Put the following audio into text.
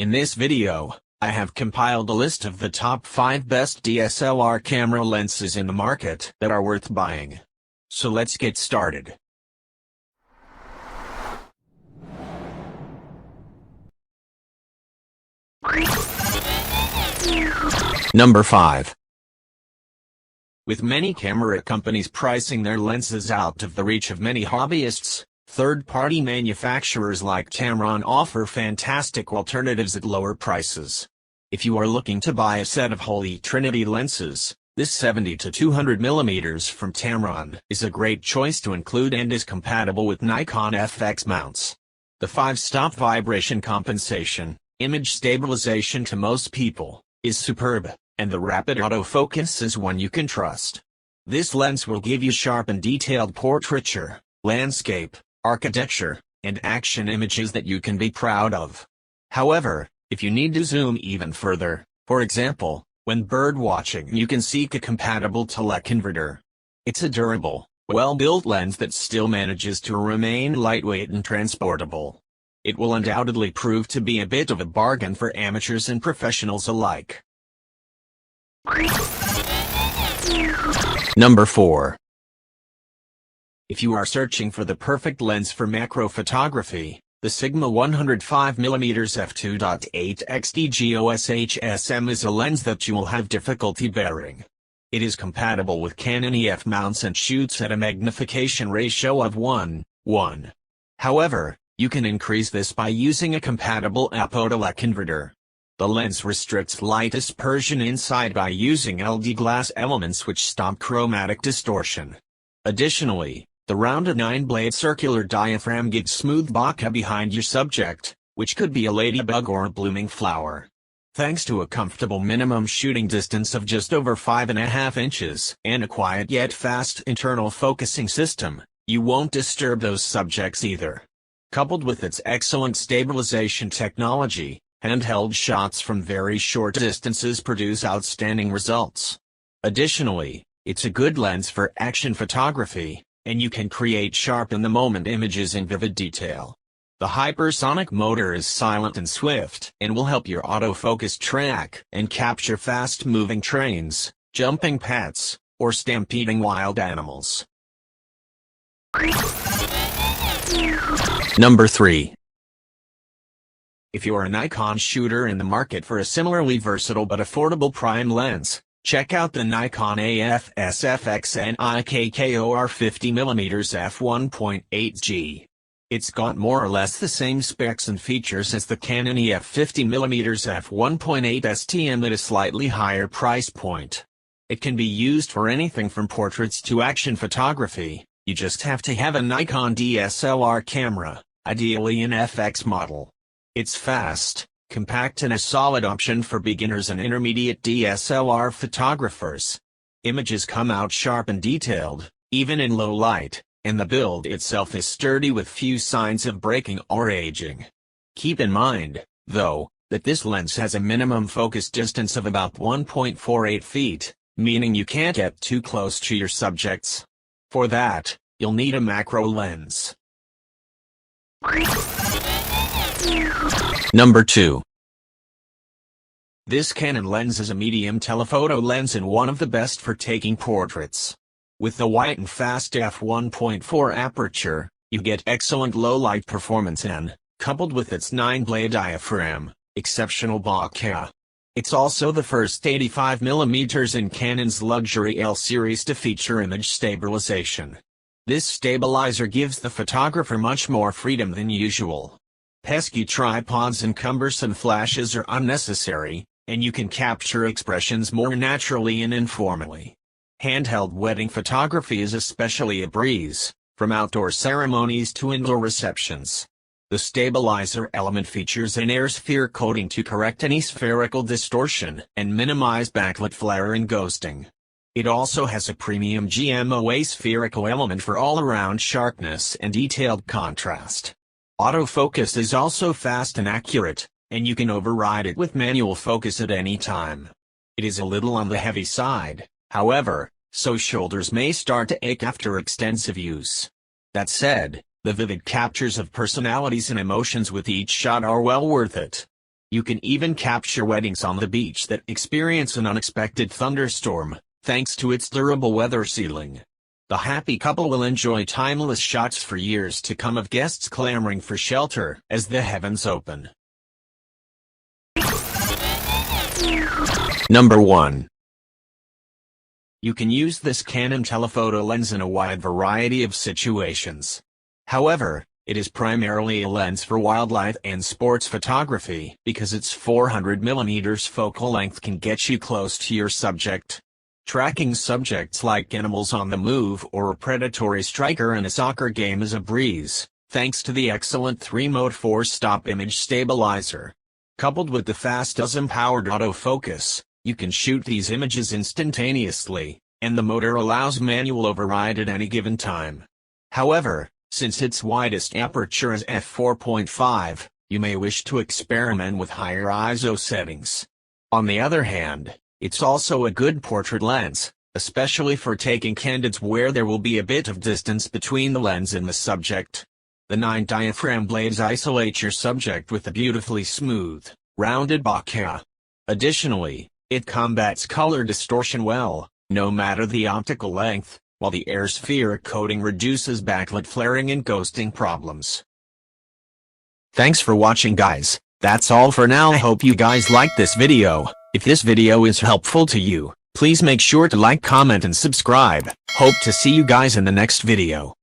In this video, I have compiled a list of the top 5 best DSLR camera lenses in the market that are worth buying. So let's get started. Number 5. With many camera companies pricing their lenses out of the reach of many hobbyists, third-party manufacturers like Canon offer fantastic alternatives at lower prices. If you are looking to buy a set of Holy Trinity lenses, this 70 to 200 mm from Canon is a great choice to include and is compatible with Nikon FX mounts. The 5-stop vibration compensation, image stabilization to most people, is superb, and the rapid autofocus is one you can trust. This lens will give you sharp and detailed portraiture, landscape, architecture, and action images that you can be proud of. However, if you need to zoom even further, for example, when bird watching, you can seek a compatible teleconverter. It's a durable, well-built lens that still manages to remain lightweight and transportable. It will undoubtedly prove to be a bit of a bargain for amateurs and professionals alike. Number 4. If you are searching for the perfect lens for macro photography, the Sigma 105mm f2.8 XD USM is a lens that you will have difficulty bearing. It is compatible with Canon EF mounts and shoots at a magnification ratio of 1:1. However, you can increase this by using a compatible APO teleconverter. The lens restricts light dispersion inside by using LD glass elements which stop chromatic distortion. Additionally, the rounded 9-blade circular diaphragm gives smooth bokeh behind your subject, which could be a ladybug or a blooming flower. Thanks to a comfortable minimum shooting distance of just over 5.5 inches and a quiet yet fast internal focusing system, you won't disturb those subjects either. Coupled with its excellent stabilization technology, handheld shots from very short distances produce outstanding results. Additionally, it's a good lens for action photography, and you can create sharp-in-the-moment images in vivid detail. The hypersonic motor is silent and swift, and will help your autofocus track and capture fast-moving trains, jumping pets, or stampeding wild animals. Number 3. If you are a Nikon shooter in the market for a similarly versatile but affordable prime lens, check out the Nikon AF-SFX NIKKOR 50mm f1.8G. It's got more or less the same specs and features as the Canon EF 50mm f1.8 STM at a slightly higher price point. It can be used for anything from portraits to action photography. You just have to have a Nikon DSLR camera, ideally an FX model. It's fast, compact and a solid option for beginners and intermediate DSLR photographers. Images come out sharp and detailed, even in low light, and the build itself is sturdy with few signs of breaking or aging. Keep in mind, though, that this lens has a minimum focus distance of about 1.48 feet, meaning you can't get too close to your subjects. For that, you'll need a macro lens. Number 2. This Canon lens is a medium telephoto lens and one of the best for taking portraits. With the white and fast f1.4 aperture, you get excellent low-light performance and, coupled with its 9-blade diaphragm, exceptional bokeh. It's also the first 85mm in Canon's luxury L series to feature image stabilization. This stabilizer gives the photographer much more freedom than usual. Pesky tripods and cumbersome flashes are unnecessary, and you can capture expressions more naturally and informally. Handheld wedding photography is especially a breeze, from outdoor ceremonies to indoor receptions. The stabilizer element features an air sphere coating to correct any spherical distortion and minimize backlit flare and ghosting. It also has a premium GMOA spherical element for all-around sharpness and detailed contrast. Autofocus is also fast and accurate, and you can override it with manual focus at any time. It is a little on the heavy side, however, so shoulders may start to ache after extensive use. That said, the vivid captures of personalities and emotions with each shot are well worth it. You can even capture weddings on the beach that experience an unexpected thunderstorm, thanks to its durable weather sealing. The happy couple will enjoy timeless shots for years to come of guests clamoring for shelter as the heavens open. Number 1. You can use this Canon telephoto lens in a wide variety of situations. However, it is primarily a lens for wildlife and sports photography because its 400mm focal length can get you close to your subject. Tracking subjects like animals on the move or a predatory striker in a soccer game is a breeze, thanks to the excellent 3-mode 4-stop image stabilizer. Coupled with the fast USM-powered autofocus, you can shoot these images instantaneously, and the motor allows manual override at any given time. However, since its widest aperture is f4.5, you may wish to experiment with higher ISO settings. On the other hand, it's also a good portrait lens, especially for taking candids where there will be a bit of distance between the lens and the subject. The 9 diaphragm blades isolate your subject with a beautifully smooth, rounded bokeh. Additionally, it combats color distortion well, no matter the optical length, while the air spheric coating reduces backlit flaring and ghosting problems. Thanks for watching, guys. That's all for now. I hope you guys liked this video. If this video is helpful to you, please make sure to like, comment and subscribe. Hope to see you guys in the next video.